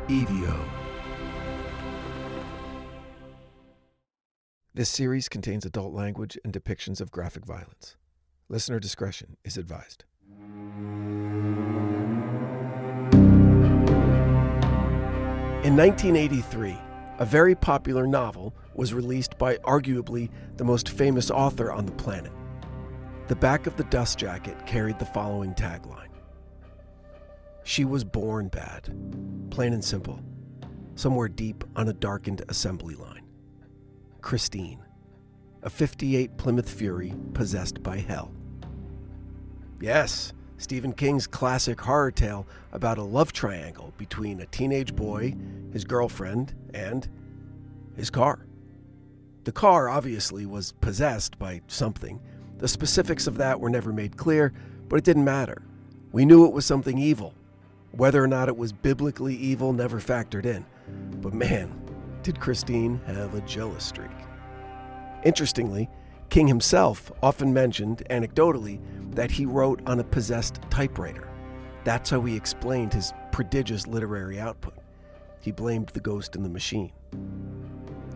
EVO. This series contains adult language and depictions of graphic violence. Listener discretion is advised. In 1983, a very popular novel was released by arguably the most famous author on the planet. The back of the dust jacket carried the following tagline: "She was born bad, plain and simple, somewhere deep on a darkened assembly line. Christine, a 58 Plymouth Fury possessed by hell." Yes, Stephen King's classic horror tale about a love triangle between a teenage boy, his girlfriend, and his car. The car obviously was possessed by something. The specifics of that were never made clear, but it didn't matter. We knew it was something evil. Whether or not it was biblically evil never factored in. But man, did Christine have a jealous streak. Interestingly, King himself often mentioned, anecdotally, that he wrote on a possessed typewriter. That's how he explained his prodigious literary output. He blamed the ghost in the machine.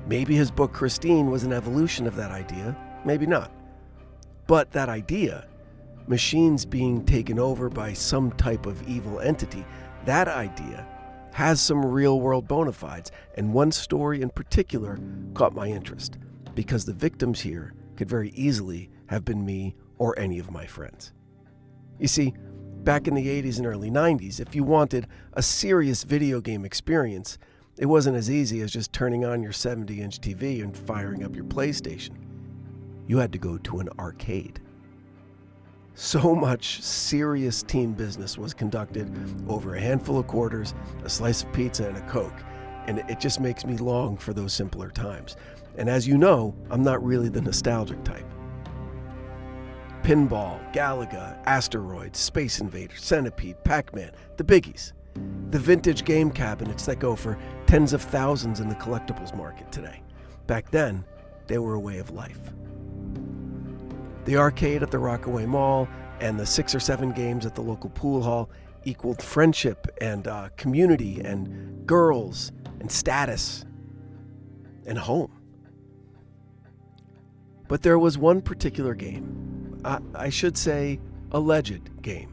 Maybe his book Christine was an evolution of that idea, maybe not. But that idea, machines being taken over by some type of evil entity, that idea has some real-world bona fides, and one story in particular caught my interest, because the victims here could very easily have been me or any of my friends. You see, back in the 80s and early 90s, if you wanted a serious video game experience, it wasn't as easy as just turning on your 70-inch TV and firing up your PlayStation. You had to go to an arcade. So much serious team business was conducted over a handful of quarters, a slice of pizza, and a Coke, and it just makes me long for those simpler times. And as you know, I'm not really the nostalgic type. Pinball, Galaga, Asteroids, Space Invaders, Centipede, Pac-Man, the biggies. The vintage game cabinets that go for tens of thousands in the collectibles market today. Back then, they were a way of life. The arcade at the Rockaway Mall and the 6 or 7 games at the local pool hall equaled friendship and community and girls and status and home. But there was one particular game, I should say alleged game,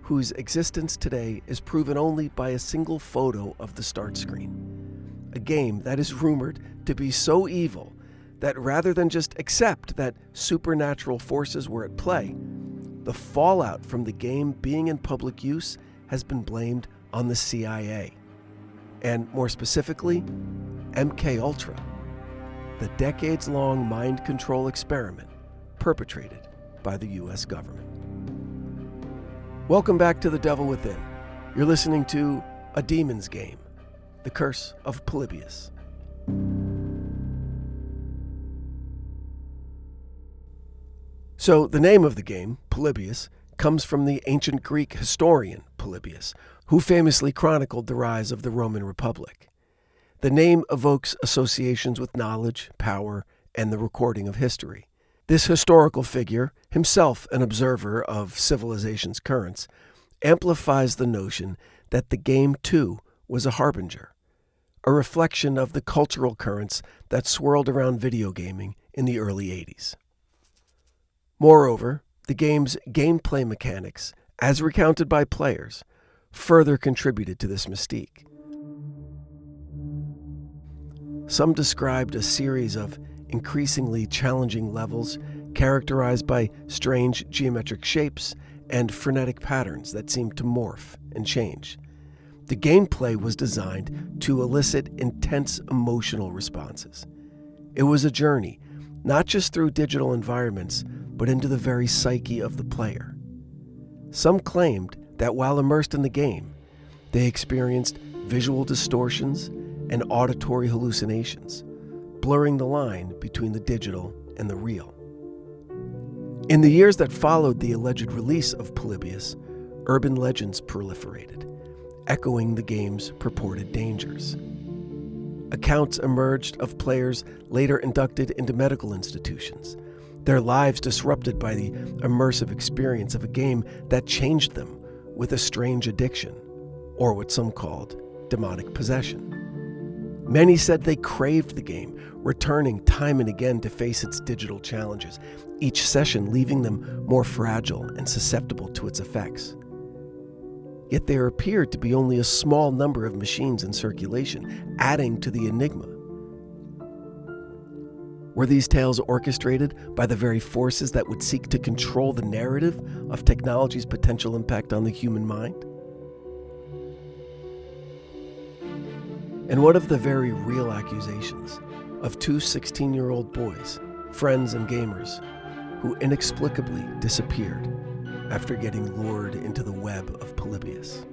whose existence today is proven only by a single photo of the start screen. A game that is rumored to be so evil that rather than just accept that supernatural forces were at play, the fallout from the game being in public use has been blamed on the CIA, and more specifically, MKUltra, the decades-long mind control experiment perpetrated by the US government. Welcome back to The Devil Within. You're listening to A Demon's Game, The Curse of Polybius. So the name of the game, Polybius, comes from the ancient Greek historian Polybius, who famously chronicled the rise of the Roman Republic. The name evokes associations with knowledge, power, and the recording of history. This historical figure, himself an observer of civilization's currents, amplifies the notion that the game, too, was a harbinger, a reflection of the cultural currents that swirled around video gaming in the early 80s. Moreover, the game's gameplay mechanics, as recounted by players, further contributed to this mystique. Some described a series of increasingly challenging levels characterized by strange geometric shapes and frenetic patterns that seemed to morph and change. The gameplay was designed to elicit intense emotional responses. It was a journey, not just through digital environments, but into the very psyche of the player. Some claimed that while immersed in the game, they experienced visual distortions and auditory hallucinations, blurring the line between the digital and the real. In the years that followed the alleged release of Polybius, urban legends proliferated, echoing the game's purported dangers. Accounts emerged of players later inducted into medical institutions, their lives disrupted by the immersive experience of a game that changed them with a strange addiction, or what some called demonic possession. Many said they craved the game, returning time and again to face its digital challenges, each session leaving them more fragile and susceptible to its effects. Yet there appeared to be only a small number of machines in circulation, adding to the enigma. Were these tales orchestrated by the very forces that would seek to control the narrative of technology's potential impact on the human mind? And what of the very real accusations of two 16-year-old boys, friends and gamers, who inexplicably disappeared after getting lured into the web of Polybius?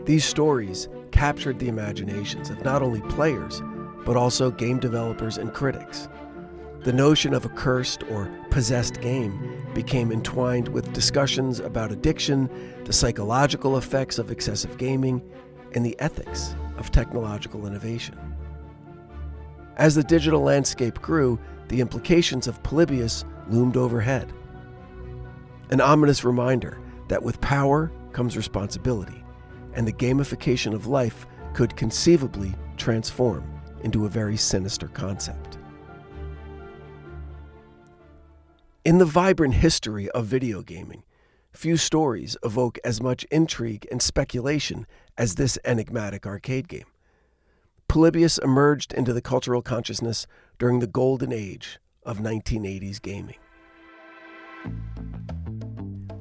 These stories captured the imaginations of not only players, but also game developers and critics. The notion of a cursed or possessed game became entwined with discussions about addiction, the psychological effects of excessive gaming, and the ethics of technological innovation. As the digital landscape grew, the implications of Polybius loomed overhead. An ominous reminder that with power comes responsibility, and the gamification of life could conceivably transform into a very sinister concept. In the vibrant history of video gaming, few stories evoke as much intrigue and speculation as this enigmatic arcade game. Polybius emerged into the cultural consciousness during the golden age of 1980s gaming.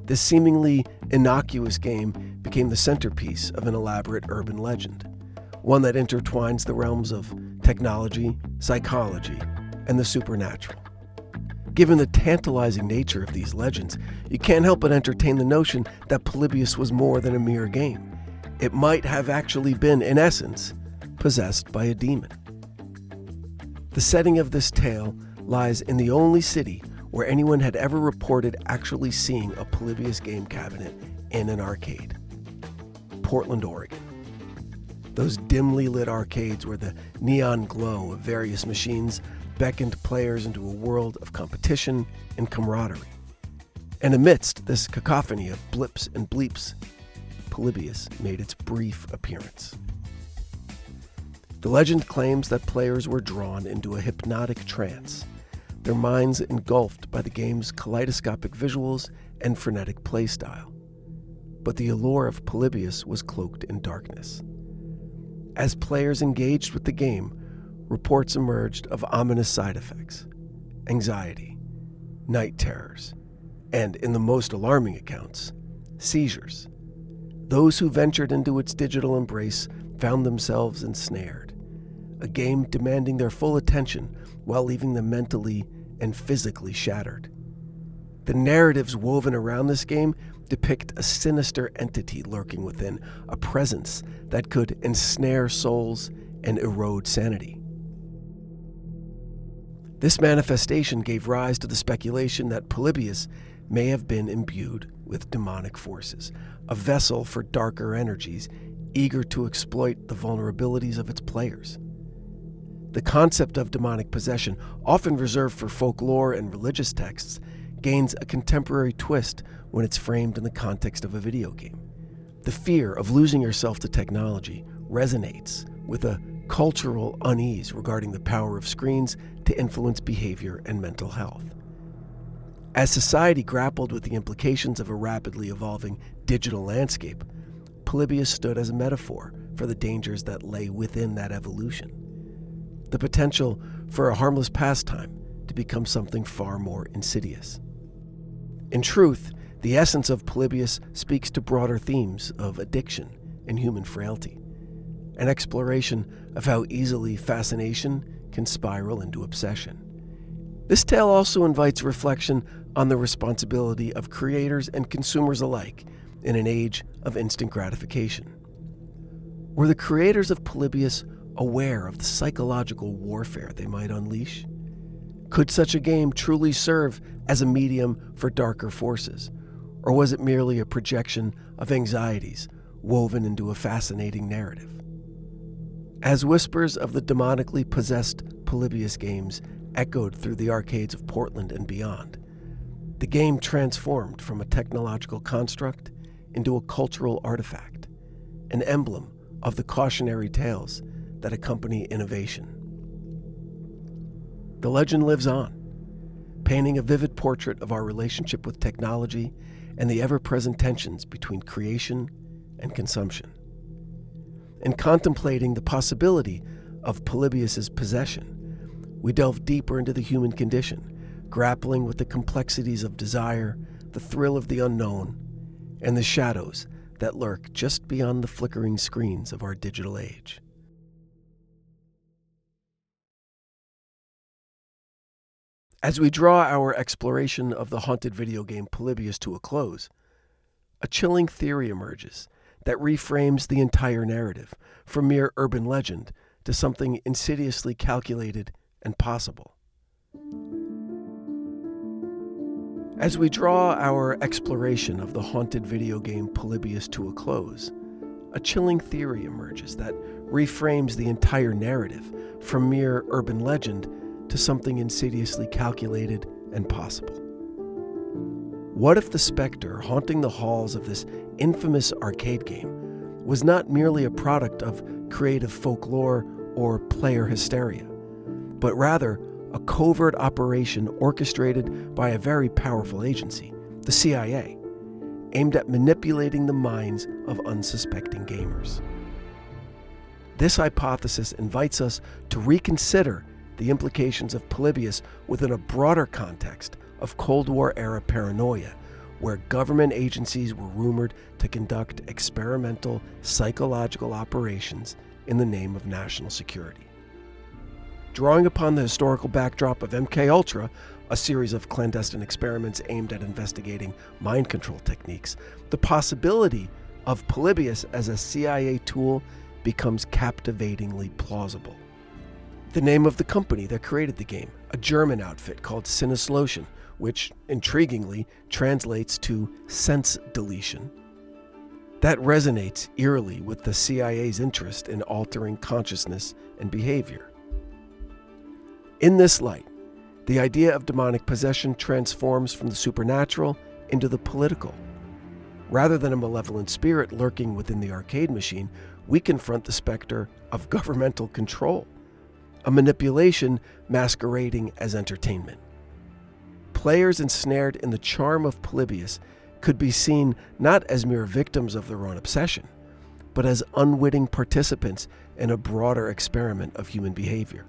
This seemingly innocuous game became the centerpiece of an elaborate urban legend, one that intertwines the realms of technology, psychology, and the supernatural. Given the tantalizing nature of these legends, you can't help but entertain the notion that Polybius was more than a mere game. It might have actually been, in essence, possessed by a demon. The setting of this tale lies in the only city where anyone had ever reported actually seeing a Polybius game cabinet in an arcade: Portland, Oregon. Those dimly lit arcades where the neon glow of various machines beckoned players into a world of competition and camaraderie. And amidst this cacophony of blips and bleeps, Polybius made its brief appearance. The legend claims that players were drawn into a hypnotic trance, their minds engulfed by the game's kaleidoscopic visuals and frenetic playstyle. But the allure of Polybius was cloaked in darkness. As players engaged with the game, reports emerged of ominous side effects, anxiety, night terrors, and, in the most alarming accounts, seizures. Those who ventured into its digital embrace found themselves ensnared, a game demanding their full attention while leaving them mentally and physically shattered. The narratives woven around this game depict a sinister entity lurking within, a presence that could ensnare souls and erode sanity. This manifestation gave rise to the speculation that Polybius may have been imbued with demonic forces, a vessel for darker energies eager to exploit the vulnerabilities of its players. The concept of demonic possession, often reserved for folklore and religious texts, gains a contemporary twist when it's framed in the context of a video game. The fear of losing yourself to technology resonates with a cultural unease regarding the power of screens to influence behavior and mental health. As society grappled with the implications of a rapidly evolving digital landscape, Polybius stood as a metaphor for the dangers that lay within that evolution. The potential for a harmless pastime to become something far more insidious. In truth, the essence of Polybius speaks to broader themes of addiction and human frailty, an exploration of how easily fascination can spiral into obsession. This tale also invites reflection on the responsibility of creators and consumers alike in an age of instant gratification. Were the creators of Polybius aware of the psychological warfare they might unleash? Could such a game truly serve as a medium for darker forces, or was it merely a projection of anxieties woven into a fascinating narrative? As whispers of the demonically possessed Polybius games echoed through the arcades of Portland and beyond, the game transformed from a technological construct into a cultural artifact, an emblem of the cautionary tales that accompany innovation. The legend lives on, painting a vivid portrait of our relationship with technology and the ever-present tensions between creation and consumption. In contemplating the possibility of Polybius's possession, we delve deeper into the human condition, grappling with the complexities of desire, the thrill of the unknown, and the shadows that lurk just beyond the flickering screens of our digital age. As we draw our exploration of the haunted video game Polybius to a close, a chilling theory emerges that reframes the entire narrative from mere urban legend to something insidiously calculated and possible. As we draw our exploration of the haunted video game Polybius to a close, a chilling theory emerges that reframes the entire narrative from mere urban legend to something insidiously calculated and possible. What if the specter haunting the halls of this infamous arcade game was not merely a product of creative folklore or player hysteria, but rather a covert operation orchestrated by a very powerful agency, the CIA, aimed at manipulating the minds of unsuspecting gamers? This hypothesis invites us to reconsider the implications of Polybius within a broader context of Cold War-era paranoia, where government agencies were rumored to conduct experimental psychological operations in the name of national security. Drawing upon the historical backdrop of MKUltra, a series of clandestine experiments aimed at investigating mind control techniques, the possibility of Polybius as a CIA tool becomes captivatingly plausible. The name of the company that created the game, a German outfit called Sinneslotion, which intriguingly translates to sense deletion. That resonates eerily with the CIA's interest in altering consciousness and behavior. In this light, the idea of demonic possession transforms from the supernatural into the political. Rather than a malevolent spirit lurking within the arcade machine, we confront the specter of governmental control, a manipulation masquerading as entertainment. Players ensnared in the charm of Polybius could be seen not as mere victims of their own obsession, but as unwitting participants in a broader experiment of human behavior.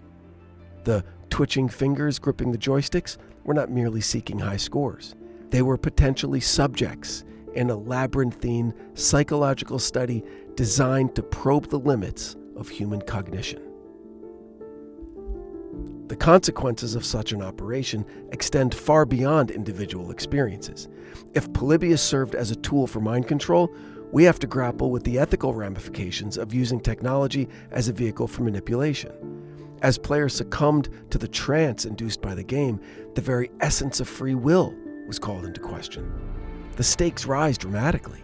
The twitching fingers gripping the joysticks were not merely seeking high scores. They were potentially subjects in a labyrinthine psychological study designed to probe the limits of human cognition. The consequences of such an operation extend far beyond individual experiences. If Polybius served as a tool for mind control, we have to grapple with the ethical ramifications of using technology as a vehicle for manipulation. As players succumbed to the trance induced by the game, the very essence of free will was called into question. The stakes rise dramatically.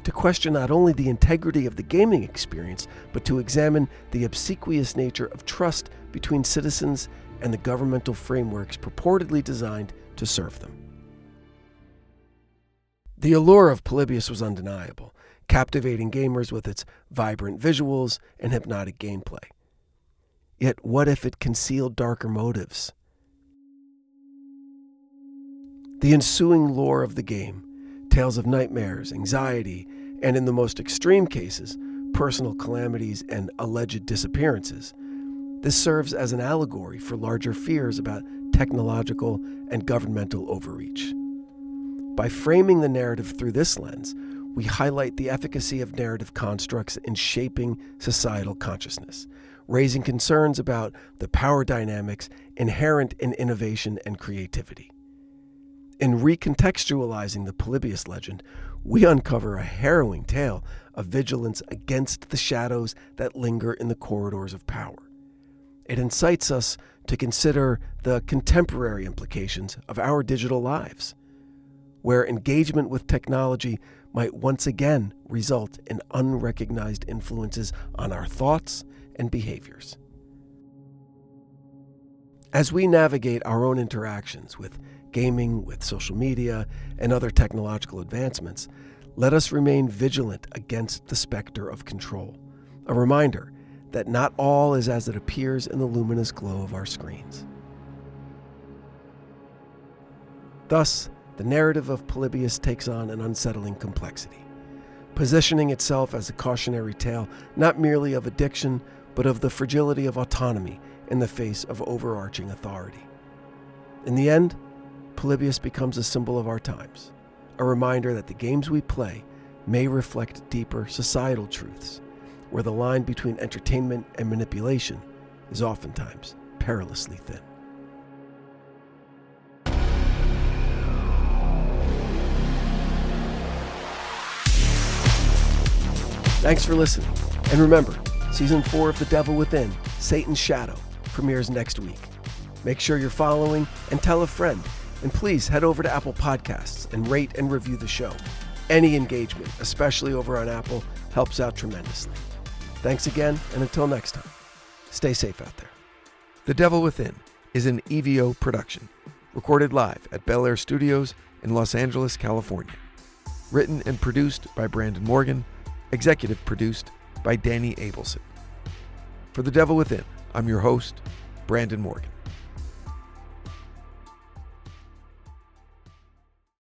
To question not only the integrity of the gaming experience, but to examine the obsequious nature of trust between citizens and the governmental frameworks purportedly designed to serve them. The allure of Polybius was undeniable, captivating gamers with its vibrant visuals and hypnotic gameplay. Yet what if it concealed darker motives? The ensuing lore of the game, tales of nightmares, anxiety, and in the most extreme cases, personal calamities and alleged disappearances. This serves as an allegory for larger fears about technological and governmental overreach. By framing the narrative through this lens, we highlight the efficacy of narrative constructs in shaping societal consciousness, raising concerns about the power dynamics inherent in innovation and creativity. In recontextualizing the Polybius legend, we uncover a harrowing tale of vigilance against the shadows that linger in the corridors of power. It incites us to consider the contemporary implications of our digital lives, where engagement with technology might once again result in unrecognized influences on our thoughts and behaviors. As we navigate our own interactions with gaming, with social media, and other technological advancements, let us remain vigilant against the specter of control, a reminder that not all is as it appears in the luminous glow of our screens. Thus, the narrative of Polybius takes on an unsettling complexity, positioning itself as a cautionary tale not merely of addiction, but of the fragility of autonomy in the face of overarching authority. In the end, Polybius becomes a symbol of our times, a reminder that the games we play may reflect deeper societal truths, where the line between entertainment and manipulation is oftentimes perilously thin. Thanks for listening. And remember, Season 4 of The Devil Within, Satan's Shadow, premieres next week. Make sure you're following and tell a friend. And please head over to Apple Podcasts and rate and review the show. Any engagement, especially over on Apple, helps out tremendously. Thanks again, and until next time, stay safe out there. The Devil Within is an EVO production, recorded live at Bel Air Studios in Los Angeles, California. Written and produced by Brandon Morgan, executive produced by Danny Abelson. For The Devil Within, I'm your host, Brandon Morgan.